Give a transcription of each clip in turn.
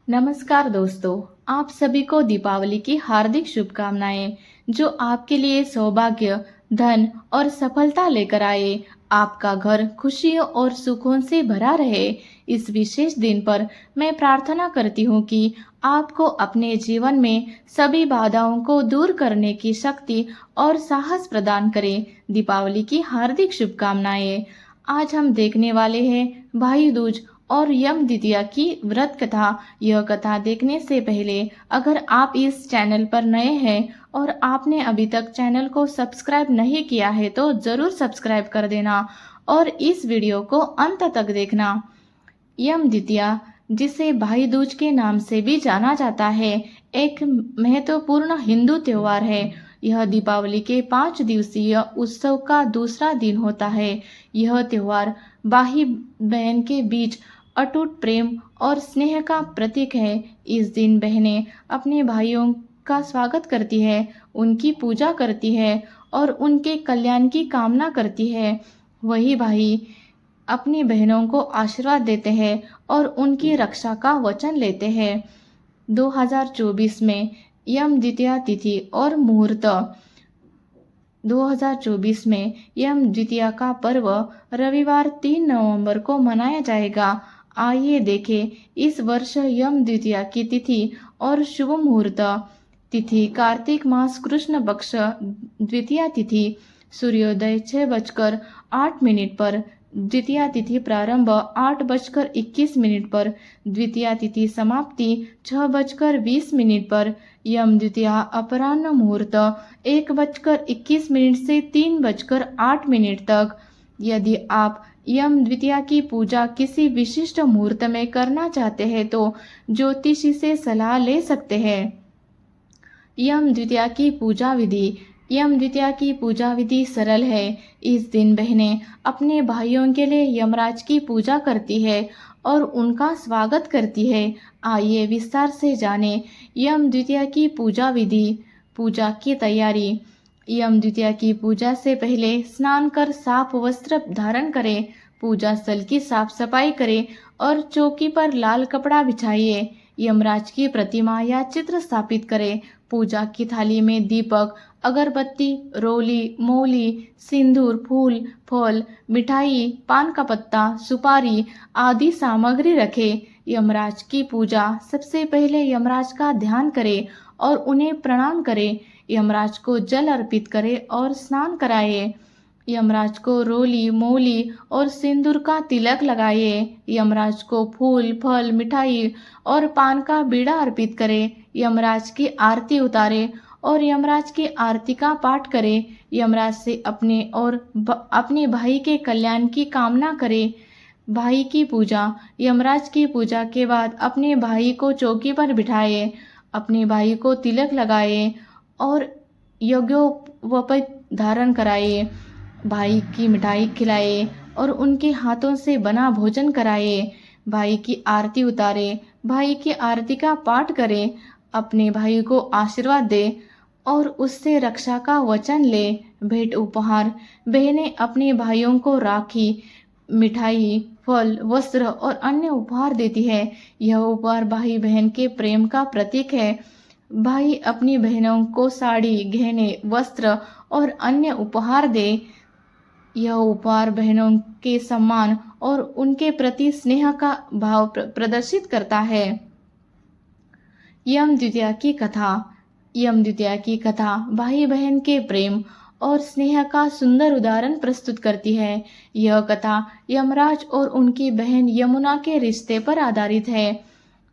नमस्कार दोस्तों, आप सभी को दीपावली की हार्दिक शुभकामनाएं जो आपके लिए सौभाग्य, धन और सफलता लेकर आए। आपका घर खुशियों और सुखों से भरा रहे। इस विशेष दिन पर मैं प्रार्थना करती हूँ कि आपको अपने जीवन में सभी बाधाओं को दूर करने की शक्ति और साहस प्रदान करे। दीपावली की हार्दिक शुभकामनाएं। आज हम देखने वाले हैं भाई दूज और यम द्वितीया की व्रत कथा। यह कथा देखने से पहले अगर आप इस चैनल पर नए हैं और आपने अभी तक चैनल को सब्सक्राइब नहीं किया है तो ज़रूर सब्सक्राइब कर देना और इस वीडियो को अंत तक देखना। यम द्वितीया, जिसे भाई दूज के नाम से भी जाना जाता है, एक महत्वपूर्ण हिंदू त्योहार है। यह दीपावली के 5 दिवसीय उत्सव का दूसरा दिन होता है। यह त्योहार भाई बहन के बीच अटूट प्रेम और स्नेह का प्रतीक है। इस दिन बहनें अपने भाइयों का स्वागत करती है, उनकी पूजा करती है और उनके कल्याण की कामना करती है। वही भाई अपनी बहनों को आशीर्वाद देते हैं और उनकी रक्षा का वचन लेते हैं। 2024 में यम द्वितीया तिथि और मुहूर्त। 2024 में यम द्वितीया का पर्व रविवार 3 नवंबर को मनाया जाएगा। आइए देखें इस वर्ष यम द्वितीया की तिथि और शुभ मुहूर्त। तिथि कार्तिक मास कृष्ण पक्ष द्वितीया तिथि सूर्योदय 6:08 पर। द्वितीया तिथि प्रारंभ 8:21 पर। द्वितीया तिथि समाप्ति 6:20 पर। यम द्वितीया अपराह्न मुहूर्त 1:21 से 3:08 तक। यदि आप यम द्वितीया की पूजा किसी विशिष्ट मुहूर्त में करना चाहते हैं तो ज्योतिषी से सलाह ले सकते हैं। यम द्वितीया की पूजा विधि। यम द्वितीया की पूजा विधि सरल है। इस दिन बहनें अपने भाइयों के लिए यमराज की पूजा करती है और उनका स्वागत करती है। आइए विस्तार से जानें यम द्वितीया की पूजा विधि। पूजा की तैयारी। यम द्वितीया की पूजा से पहले स्नान कर साफ वस्त्र धारण करें। पूजा स्थल की साफ सफाई करें और चौकी पर लाल कपड़ा बिछाइए। यमराज की प्रतिमा या चित्र स्थापित करें। पूजा की थाली में दीपक, अगरबत्ती, रोली, मौली, सिंदूर, फूल, फल, मिठाई, पान का पत्ता, सुपारी आदि सामग्री रखें। यमराज की पूजा। सबसे पहले यमराज का ध्यान करें और उन्हें प्रणाम करें। यमराज को जल अर्पित करें और स्नान कराएं। यमराज को रोली, मौली और सिंदूर का तिलक लगाइए। यमराज को फूल, फल, मिठाई और पान का बीड़ा अर्पित करें। यमराज की आरती उतारें और यमराज की आरती का पाठ करें। यमराज से अपने और अपने भाई के कल्याण की कामना करें। भाई की पूजा। यमराज की पूजा के बाद अपने भाई को चौकी पर बिठाएं। अपने भाई को तिलक लगाएं और यज्ञोपवीत धारण कराएं। भाई की मिठाई खिलाएं और उनके हाथों से बना भोजन कराएं। भाई की आरती उतारें। भाई की आरती का पाठ करें। अपने भाई को आशीर्वाद दें और उससे रक्षा का वचन लें। भेंट उपहार। बहनें अपने भाइयों को राखी, मिठाई, फल, वस्त्र और अन्य उपहार देती है। यह उपहार भाई बहन के प्रेम का प्रतीक है। भाई अपनी बहनों को साड़ी, गहने, वस्त्र और अन्य उपहार दे। यह उपहार बहनों के सम्मान और उनके प्रति स्नेह का भाव प्रदर्शित करता है। यम द्वितीया की कथा। यम द्वितीया की कथा भाई बहन के प्रेम और स्नेह का सुंदर उदाहरण प्रस्तुत करती है। यह कथा यमराज और उनकी बहन यमुना के रिश्ते पर आधारित है।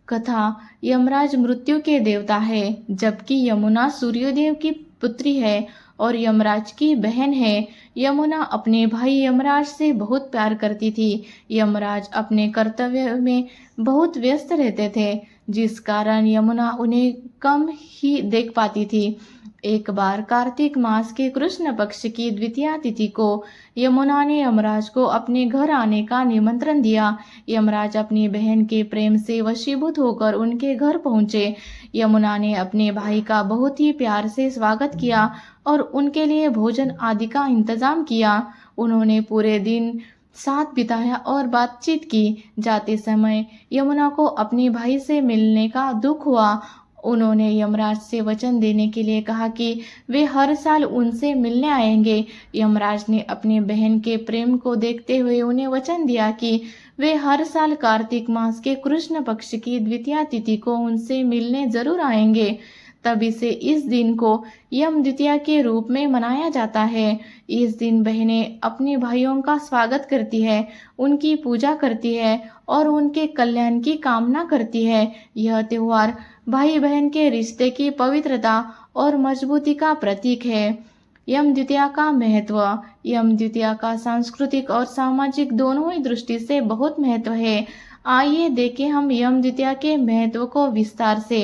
कथा। यमराज मृत्यु के देवता है जबकि यमुना सूर्यदेव की पुत्री है और यमराज की बहन है। यमुना अपने भाई यमराज से बहुत प्यार करती थी। यमराज अपने कर्तव्य में बहुत व्यस्त रहते थे जिस कारण यमुना उन्हें कम ही देख पाती थी। एक बार कार्तिक मास के कृष्ण पक्ष की द्वितीया तिथि को यमुना ने यमराज को अपने घर आने का निमंत्रण दिया। यमराज अपनी बहन के प्रेम से वशीभूत होकर उनके घर पहुंचे। यमुना ने अपने भाई का बहुत ही प्यार से स्वागत किया और उनके लिए भोजन आदि का इंतजाम किया। उन्होंने पूरे दिन साथ बिताया और बातचीत की। जाते समय यमुना को अपने भाई से मिलने का दुख हुआ। उन्होंने यमराज से वचन देने के लिए कहा कि वे हर साल उनसे मिलने आएंगे। यमराज ने अपने बहन के प्रेम को देखते हुए उन्हें वचन दिया कि वे हर साल कार्तिक मास के कृष्ण पक्ष की द्वितीया तिथि को उनसे मिलने जरूर आएंगे। तभी से इस दिन को यम द्वितीया के रूप में मनाया जाता है। इस दिन बहनें अपने भाइयों का स्वागत करती है, उनकी पूजा करती है और उनके कल्याण की कामना करती है। यह त्योहार भाई बहन के रिश्ते की पवित्रता और मजबूती का प्रतीक है। यम द्वितीया का महत्व। यम द्वितीया का सांस्कृतिक और सामाजिक दोनों ही दृष्टि से बहुत महत्व है। आइए देखें हम यम द्वितीया के महत्व को विस्तार से।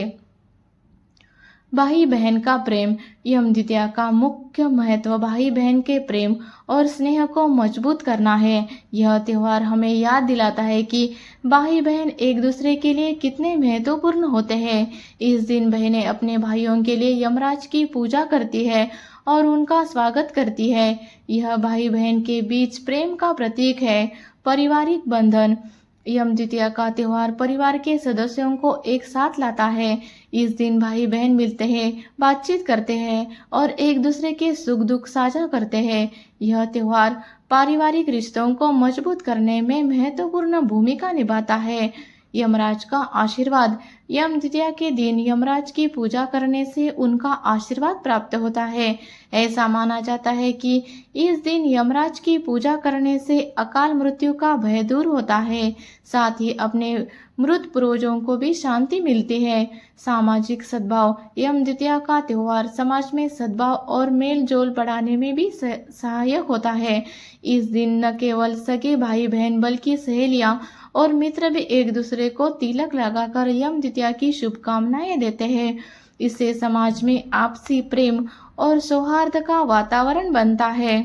भाई बहन का प्रेम। यम द्वितीया का मुख्य महत्व भाई बहन के प्रेम और स्नेह को मजबूत करना है। यह त्योहार हमें याद दिलाता है कि भाई बहन एक दूसरे के लिए कितने महत्वपूर्ण होते हैं। इस दिन बहनें अपने भाइयों के लिए यमराज की पूजा करती है और उनका स्वागत करती है। यह भाई बहन के बीच प्रेम का प्रतीक है। पारिवारिक बंधन। यम द्वितीया का त्योहार परिवार के सदस्यों को एक साथ लाता है। इस दिन भाई बहन मिलते हैं, बातचीत करते हैं और एक दूसरे के सुख दुख साझा करते हैं। यह त्योहार पारिवारिक रिश्तों को मजबूत करने में महत्वपूर्ण भूमिका निभाता है। यमराज का आशीर्वाद। यम द्वितीया के दिन यमराज की पूजा करने से उनका आशीर्वाद प्राप्त होता है। ऐसा माना जाता है कि इस दिन यमराज की पूजा करने से अकाल मृत्यु का भय दूर होता है। साथ ही अपने मृत पूर्वजों को भी शांति मिलती है। सामाजिक सद्भाव। यम द्वितीया का त्योहार समाज में सद्भाव और मेल जोल बढ़ाने में भी सहायक होता है। इस दिन न केवल सगे भाई बहन बल्कि सहेलियां और मित्र भी एक दूसरे को तिलक लगाकर यम द्वितीया की शुभकामनाएं देते हैं। इससे समाज में आपसी प्रेम और सौहार्द का वातावरण बनता है।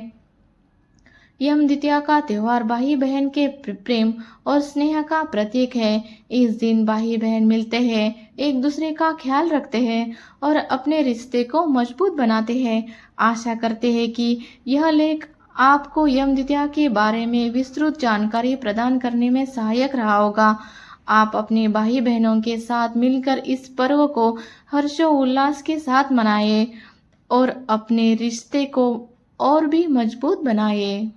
यम द्वितीया का त्योहार भाई बहन के प्रेम और स्नेह का प्रतीक है। इस दिन भाई बहन मिलते हैं, एक दूसरे का ख्याल रखते हैं और अपने रिश्ते को मजबूत बनाते हैं। आशा करते हैं कि यह लेख आपको यम द्वितीया के बारे में विस्तृत जानकारी प्रदान करने में सहायक रहा होगा। आप अपने भाई बहनों के साथ मिलकर इस पर्व को हर्षोल्लास के साथ मनाएं और अपने रिश्ते को और भी मजबूत बनाएं।